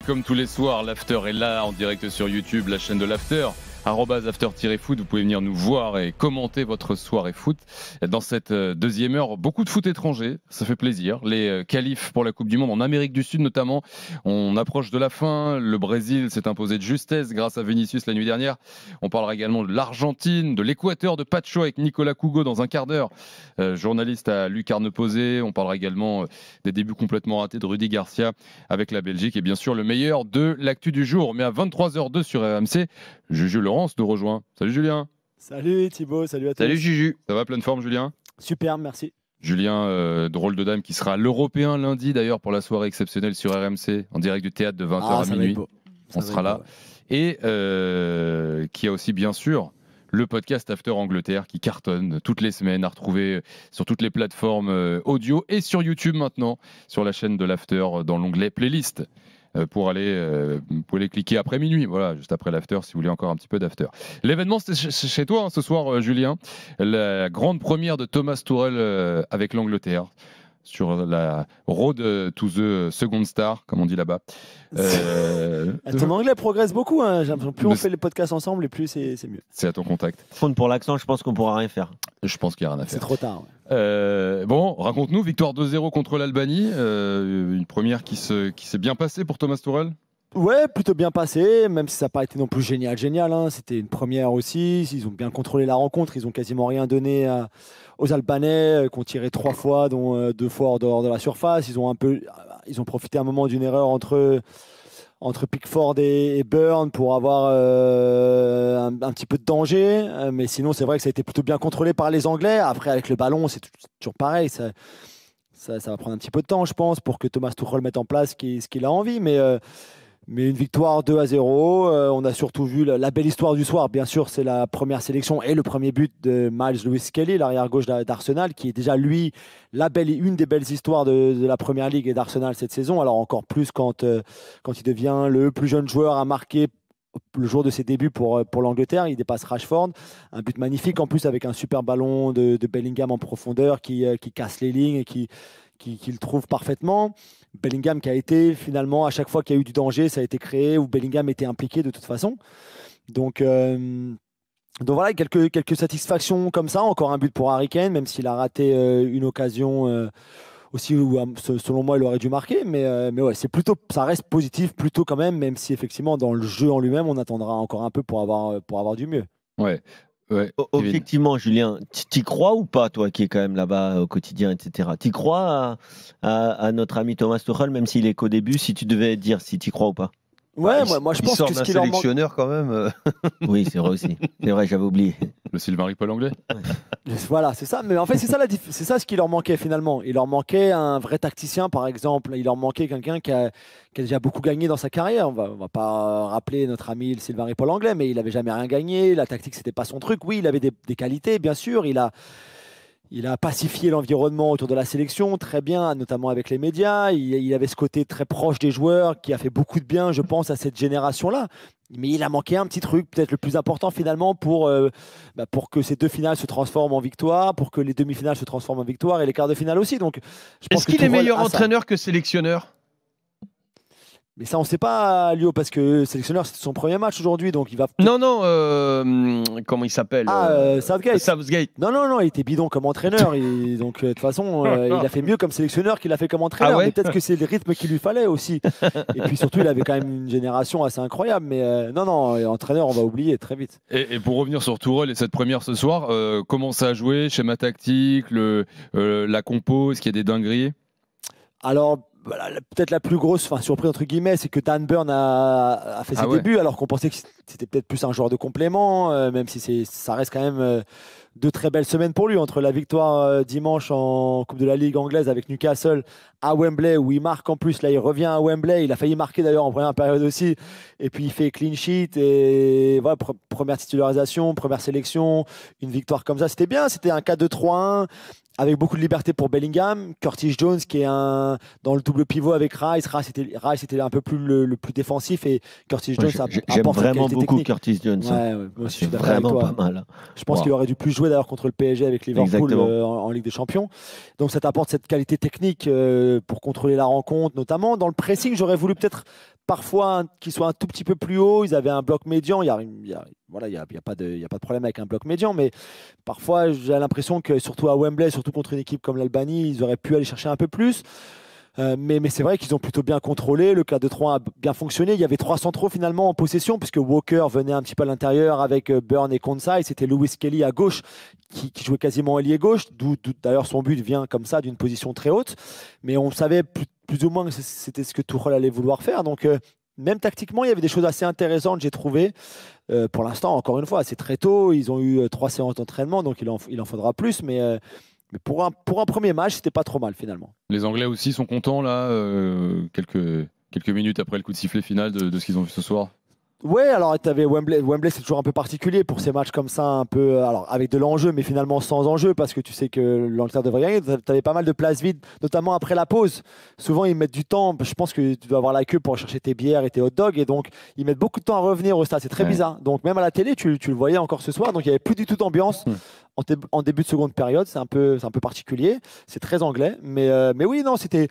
comme tous les soirs, l'After est là en direct sur YouTube, la chaîne de l'After. @after-foot, vous pouvez venir nous voir et commenter votre soirée foot. Dans cette deuxième heure, beaucoup de foot étranger, ça fait plaisir. Les qualifs pour la Coupe du Monde en Amérique du Sud notamment, on approche de la fin. Le Brésil s'est imposé de justesse grâce à Vinicius la nuit dernière. On parlera également de l'Argentine, de l'Équateur, de Pacho avec Nicolas Cougo dans un quart d'heure, journaliste à Lucarne Posé. On parlera également des débuts complètement ratés de Rudy Garcia avec la Belgique et bien sûr le meilleur de l'actu du jour. Mais à 23h02 sur RMC, Juju Laurence nous rejoint. Salut Julien. Salut Thibaut, salut à tous. Salut Juju. Ça va, pleine forme Julien? Superbe, merci. Julien, drôle de dame qui sera à l'Européen lundi d'ailleurs pour la soirée exceptionnelle sur RMC en direct du théâtre de 20h à minuit. On sera là. Et qui a aussi bien sûr le podcast After Angleterre qui cartonne toutes les semaines à retrouver sur toutes les plateformes audio et sur YouTube maintenant sur la chaîne de l'After dans l'onglet playlist. Pour aller, vous pouvez les cliquer après minuit, voilà, juste après l'after, si vous voulez encore un petit peu d'after. L'événement, c'était chez toi hein, ce soir, Julien. La grande première de Thomas Tuchel avec l'Angleterre sur la road to the second star, comme on dit là-bas. Ton anglais progresse beaucoup. Hein. Plus on fait les podcasts ensemble, et plus c'est mieux. C'est à ton contact. Pour l'accent, je pense qu'on pourra rien faire. Je pense qu'il n'y a rien à faire. C'est trop tard. Ouais. Bon, raconte-nous, victoire 2-0 contre l'Albanie. Une première qui s'est bien passée pour Thomas Tuchel. Ouais, plutôt bien passé, même si ça n'a pas été non plus génial. Hein. C'était une première aussi. Ils ont bien contrôlé la rencontre. Ils ont quasiment rien donné aux Albanais, qui ont tiré 3 fois, dont 2 fois hors dehors de la surface. Ils ont profité un moment d'une erreur entre Pickford et Burn pour avoir un petit peu de danger. Mais sinon, c'est vrai que ça a été plutôt bien contrôlé par les Anglais. Après, avec le ballon, c'est toujours pareil. Ça va prendre un petit peu de temps, je pense, pour que Thomas Tuchel mette en place ce qu'il a envie. Mais une victoire 2-0, on a surtout vu la belle histoire du soir. Bien sûr, c'est la première sélection et le premier but de Miles Lewis-Skelly, l'arrière-gauche d'Arsenal, qui est déjà, lui, une des belles histoires de la Première Ligue et d'Arsenal cette saison. Alors encore plus quand il devient le plus jeune joueur à marquer le jour de ses débuts pour l'Angleterre. Il dépasse Rashford. Un but magnifique, en plus avec un super ballon de Bellingham en profondeur qui casse les lignes et qui le trouve parfaitement. Bellingham qui a été finalement, à chaque fois qu'il y a eu du danger, ça a été créé, où Bellingham était impliqué de toute façon. Donc voilà, quelques satisfactions comme ça. Encore un but pour Harry Kane, même s'il a raté une occasion aussi où, selon moi, il aurait dû marquer. Mais ouais, ça reste positif plutôt quand même si effectivement, dans le jeu en lui-même, on attendra encore un peu pour avoir du mieux. Ouais. Ouais, objectivement, Julien, t'y crois ou pas, toi qui es quand même là-bas au quotidien, etc. T'y crois à notre ami Thomas Tuchel, même s'il est qu'au début, si tu devais dire si t'y crois ou pas? Ouais, moi je pense que ce qu'il en manque. Sélectionneur quand même. Oui, c'est vrai aussi. C'est vrai, j'avais oublié. Le Sylvain Ripoll anglais. Voilà, c'est ça. Mais en fait, c'est ça ce qui leur manquait finalement. Il leur manquait un vrai tacticien, par exemple. Il leur manquait quelqu'un qui a déjà beaucoup gagné dans sa carrière. On va pas rappeler notre ami le Sylvain Ripoll anglais, mais il avait jamais rien gagné. La tactique, c'était pas son truc. Oui, il avait des qualités, bien sûr. Il a pacifié l'environnement autour de la sélection, très bien, notamment avec les médias. Il avait ce côté très proche des joueurs qui a fait beaucoup de bien, je pense, à cette génération-là. Mais il a manqué un petit truc, peut-être le plus important finalement, pour que ces 2 finales se transforment en victoire, pour que les demi-finales se transforment en victoire et les quarts de finale aussi. Donc, est-ce qu'il est meilleur entraîneur que sélectionneur? Mais ça, on ne sait pas, Lio, parce que sélectionneur, c'est son premier match aujourd'hui, donc il va... Non, comment il s'appelle? Southgate. Non, il était bidon comme entraîneur. Donc, de toute façon, il a fait mieux comme sélectionneur qu'il a fait comme entraîneur. Ah ouais, mais peut-être que c'est le rythme qu'il lui fallait aussi. Et puis surtout, il avait quand même une génération assez incroyable. Mais non, entraîneur, on va oublier très vite. Et pour revenir sur Tuchel et cette première ce soir, comment ça a joué? Schéma tactique, la compo, est-ce qu'il y a des dingueries? Alors... Voilà, peut-être la plus grosse surprise entre guillemets, c'est que Dan Burn a fait ses débuts, alors qu'on pensait que c'était peut-être plus un joueur de complément, même si ça reste quand même 2 très belles semaines pour lui, entre la victoire dimanche en Coupe de la Ligue anglaise avec Newcastle à Wembley, où il marque en plus. Là, il revient à Wembley, il a failli marquer d'ailleurs en première période aussi, et puis il fait clean sheet, et voilà, première titularisation, première sélection, une victoire comme ça, c'était bien. C'était un 4-2-3-1 avec beaucoup de liberté pour Bellingham. Curtis Jones qui est dans le double pivot avec Rice. Rice était un peu plus le plus défensif et Curtis Jones j'aime vraiment beaucoup technique. Curtis Jones. Moi, c'est vraiment pas mal. Je pense qu'il aurait dû plus jouer d'ailleurs contre le PSG avec Liverpool en Ligue des Champions. Donc ça t'apporte cette qualité technique pour contrôler la rencontre, notamment dans le pressing. J'aurais voulu peut-être parfois qu'ils soient un tout petit peu plus haut. Ils avaient un bloc médian. Il y a pas de problème avec un bloc médian, mais parfois j'ai l'impression que surtout à Wembley, surtout contre une équipe comme l'Albanie, ils auraient pu aller chercher un peu plus. Mais c'est vrai qu'ils ont plutôt bien contrôlé. Le 4-2-3 a bien fonctionné. Il y avait 3 centraux finalement en possession, puisque Walker venait un petit peu à l'intérieur avec Burn et Konsa. Et c'était Lewis Kelly à gauche qui jouait quasiment ailier gauche. D'où d'ailleurs son but vient comme ça, d'une position très haute. Mais on savait plus ou moins que c'était ce que Tuchel allait vouloir faire. Donc même tactiquement, il y avait des choses assez intéressantes, j'ai trouvé. Pour l'instant, encore une fois, c'est très tôt. Ils ont eu 3 séances d'entraînement, donc il en faudra plus. Mais pour un premier match, c'était pas trop mal finalement. Les Anglais aussi sont contents là, quelques minutes après le coup de sifflet final de ce qu'ils ont vu ce soir. Ouais, alors tu avais Wembley, c'est toujours un peu particulier pour ces matchs comme ça, un peu alors avec de l'enjeu, mais finalement sans enjeu, parce que tu sais que l'Angleterre devrait gagner. Tu avais pas mal de places vides, notamment après la pause. Souvent, ils mettent du temps. Je pense que tu dois avoir la queue pour chercher tes bières et tes hot dogs, et donc ils mettent beaucoup de temps à revenir au stade. C'est très bizarre. Donc même à la télé, tu le voyais encore ce soir. Donc il y avait plus du tout d'ambiance en début de seconde période. C'est un peu particulier. C'est très anglais, mais oui, non, c'était.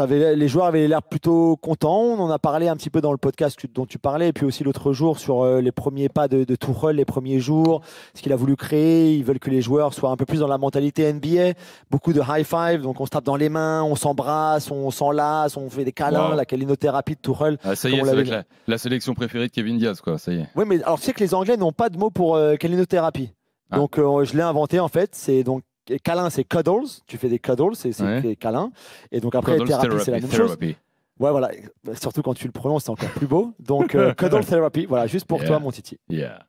Les joueurs avaient l'air plutôt contents. On en a parlé un petit peu dans le podcast dont tu parlais, et puis aussi l'autre jour sur les premiers pas de Tuchel, les premiers jours, ce qu'il a voulu créer. Ils veulent que les joueurs soient un peu plus dans la mentalité NBA. Beaucoup de high five, donc on se tape dans les mains, on s'embrasse, on s'enlace, on fait des câlins, la calinothérapie de Tuchel. Ah, ça y est, c'est avec la sélection préférée de Kevin Diaz, quoi. Ça y est. Oui, mais alors tu sais que les Anglais n'ont pas de mot pour calinothérapie. Donc je l'ai inventé en fait. C'est donc câlin, c'est cuddles. Tu fais des cuddles, c'est câlin. Et donc après, thérapie, c'est la même chose. Ouais, voilà. Surtout quand tu le prononces, c'est encore plus beau. Donc, cuddle therapy, voilà, juste pour toi, mon Titi.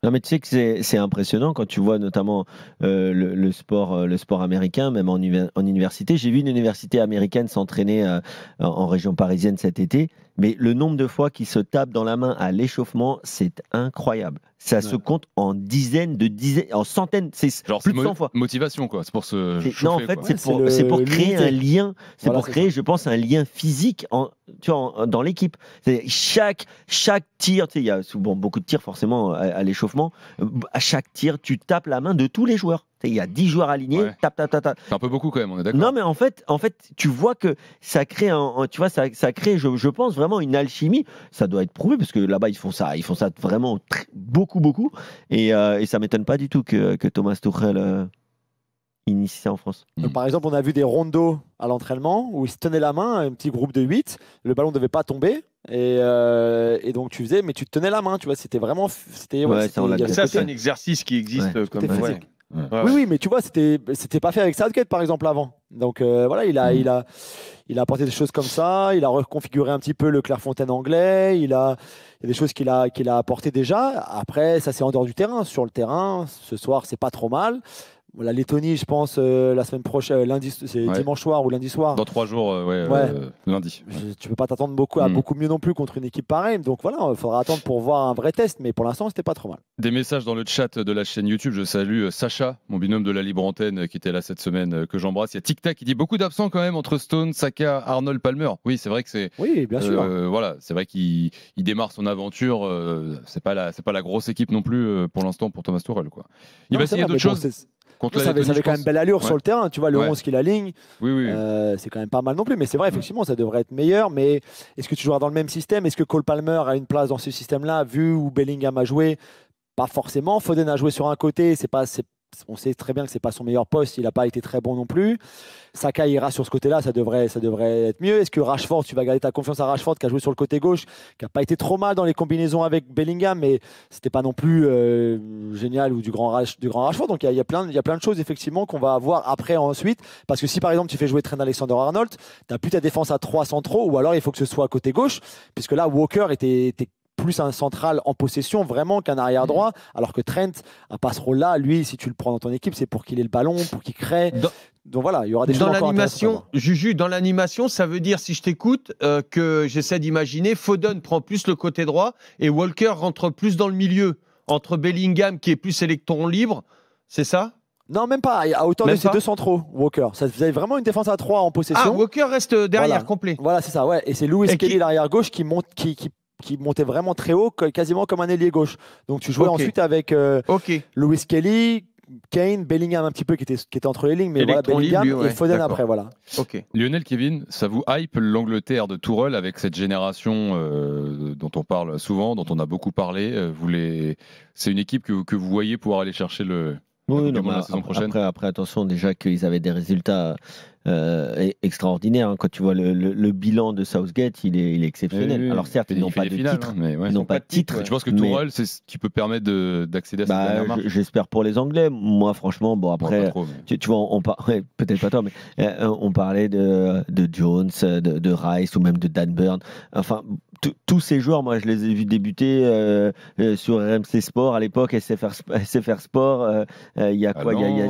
Non, mais tu sais que c'est impressionnant quand tu vois notamment le sport américain, même en université. J'ai vu une université américaine s'entraîner en région parisienne cet été, mais le nombre de fois qu'ils se tapent dans la main à l'échauffement, c'est incroyable. Ça se compte en dizaines, en centaines, c'est genre plus de 100 fois. Motivation, quoi. C'est pour se chauffer, non, en fait, c'est pour créer un lien. C'est pour créer, je pense, un lien physique dans l'équipe. Chaque tir, il y a souvent beaucoup de tirs forcément à l'échauffement. À chaque tir, tu tapes la main de tous les joueurs. Il y a 10 joueurs alignés, tap. C'est un peu beaucoup quand même, on est d'accord. Non, mais en fait, tu vois que ça crée ça crée, je pense, vraiment une alchimie. Ça doit être prouvé parce que là-bas, ils font ça vraiment beaucoup. Et ça m'étonne pas du tout que Thomas Tuchel initie ça en France. Donc, par exemple, on a vu des rondos à l'entraînement où ils se tenaient la main, un petit groupe de 8. Le ballon ne devait pas tomber. Et donc tu faisais, mais tu te tenais la main, tu vois, c'était vraiment. Ça, c'est un exercice qui existe comme physique. Oui, mais tu vois, c'était pas fait avec Southgate par exemple avant. Donc voilà, il a apporté des choses comme ça, il a reconfiguré un petit peu le Clairefontaine anglais, il y a des choses qu'il a apporté déjà. Après, ça c'est en dehors du terrain. Sur le terrain, ce soir, c'est pas trop mal. La Lettonie, je pense, la semaine prochaine, c'est dimanche soir ou lundi soir. Dans 3 jours, lundi. Tu peux pas t'attendre à beaucoup mieux non plus contre une équipe pareille. Donc voilà, il faudra attendre pour voir un vrai test. Mais pour l'instant, c'était pas trop mal. Des messages dans le chat de la chaîne YouTube. Je salue Sacha, mon binôme de la libre antenne, qui était là cette semaine, que j'embrasse. Il y a Tic Tac qui dit beaucoup d'absents quand même entre Stone, Saka, Arnold, Palmer. Oui, c'est vrai que c'est. Oui, bien sûr. Voilà, c'est vrai qu'il démarre son aventure. C'est pas la grosse équipe non plus pour l'instant pour Thomas Tuchel, quoi. Il va essayer d'autres choses. Ça avait quand même belle allure sur le terrain, tu vois, le 11 qu'il aligne, oui. C'est quand même pas mal non plus, mais c'est vrai, effectivement, ça devrait être meilleur, mais est-ce que tu joueras dans le même système? Est-ce que Cole Palmer a une place dans ce système-là, vu où Bellingham a joué? Pas forcément, Foden a joué sur un côté, on sait très bien que c'est pas son meilleur poste, il n'a pas été très bon non plus. Saka ira sur ce côté-là, ça devrait être mieux. Est-ce que Rashford, tu vas garder ta confiance à Rashford qui a joué sur le côté gauche, qui n'a pas été trop mal dans les combinaisons avec Bellingham, mais c'était pas non plus génial ou du grand Rashford. Donc il y a plein de choses effectivement qu'on va avoir après ensuite, parce que si par exemple tu fais jouer Trent Alexander-Arnold, tu n'as plus ta défense à 3 centraux, ou alors il faut que ce soit à côté gauche, puisque là Walker était plus un central en possession vraiment qu'un arrière droit, alors que Trent a pas ce rôle-là. Lui, si tu le prends dans ton équipe, c'est pour qu'il ait le ballon, pour qu'il crée. Donc voilà, il y aura des choses encore intéressantes. Juju, dans l'animation, ça veut dire, si je t'écoute, que j'essaie d'imaginer, Foden prend plus le côté droit et Walker rentre plus dans le milieu, entre Bellingham qui est plus électron libre, c'est ça? Non, même pas. À hauteur de ses deux centraux, Walker. Vous avez vraiment une défense à 3 en possession. Ah, Walker reste derrière, voilà. complet. Voilà, c'est ça, ouais. Et c'est Lewis Kelly, l'arrière gauche, qui montait vraiment très haut, quasiment comme un ailier gauche. Donc tu jouais ensuite avec Lewis Kelly, Kane, Bellingham un petit peu qui était entre les lignes, mais voilà, Bellingham et Foden après, voilà. Lionel, Kevin, ça vous hype l'Angleterre de Tourelle avec cette génération dont on parle souvent, dont on a beaucoup parlé. C'est une équipe que vous voyez pouvoir aller chercher la saison prochaine. Après, attention déjà qu'ils avaient des résultats extraordinaire. Hein. Quand tu vois le bilan de Southgate, il est exceptionnel. Oui, alors certes, ils n'ont pas de titre. Ils n'ont pas de titre. Tu penses que Tourelle, c'est ce qui peut permettre d'accéder à cette dernière marche? J'espère pour les Anglais. Moi, franchement, bon après, tu vois, peut-être pas toi, mais on parlait de Jones, de Rice ou même de Dan Burn. Enfin, tous ces joueurs, moi, je les ai vus débuter sur RMC Sport à l'époque, SFR Sport. Il y a quoi? Il y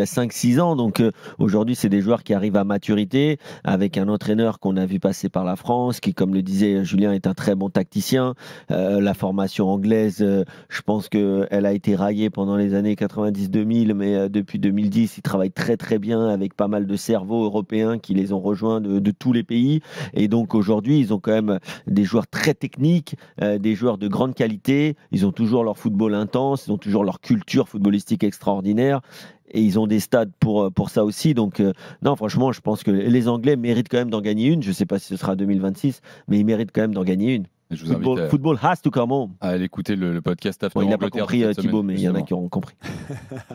a 5-6 ans. Donc aujourd'hui, c'est des joueurs qui arrivent à maturité avec un entraîneur qu'on a vu passer par la France, qui, comme le disait Julien, est un très bon tacticien. La formation anglaise, je pense qu'elle a été raillée pendant les années 90-2000, mais depuis 2010, ils travaillent très très bien avec pas mal de cerveaux européens qui les ont rejoints de tous les pays. Et donc aujourd'hui, ils ont quand même des joueurs très techniques, des joueurs de grande qualité. Ils ont toujours leur football intense, ils ont toujours leur culture footballistique extraordinaire. Et ils ont des stades pour ça aussi. Donc, non, franchement, je pense que les Anglais méritent quand même d'en gagner une. Je ne sais pas si ce sera 2026, mais ils méritent quand même d'en gagner une. Je vous invite football has to come home. À aller écouter le podcast After Il n'a pas Angleterre compris, Thibaut, mais il y en a qui auront compris.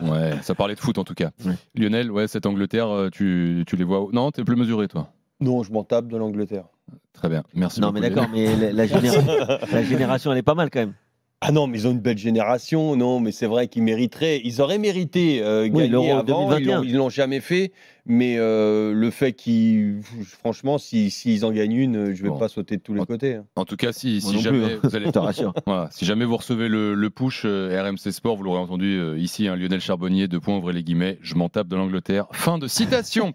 Ouais, ça parlait de foot en tout cas. Ouais. Lionel, cette Angleterre, tu les vois où? Non, tu es plus mesuré, toi? Non, je m'en tape de l'Angleterre. Très bien, merci. Non, mais d'accord, mais la génération, elle est pas mal quand même. Ah non, mais ils ont une belle génération. Non, mais c'est vrai qu'ils mériteraient. Ils auraient mérité gagner avant. 2021. Ils l'ont jamais fait. Mais le fait qu'ils, franchement, s'ils en gagnent une, je vais pas sauter de tous les côtés. En tout cas, si jamais vous allez, te rassure. Voilà, si jamais vous recevez le push RMC Sport, vous l'aurez entendu ici, Lionel Charbonnier, ouvrez les guillemets, je m'en tape de l'Angleterre. Fin de citation.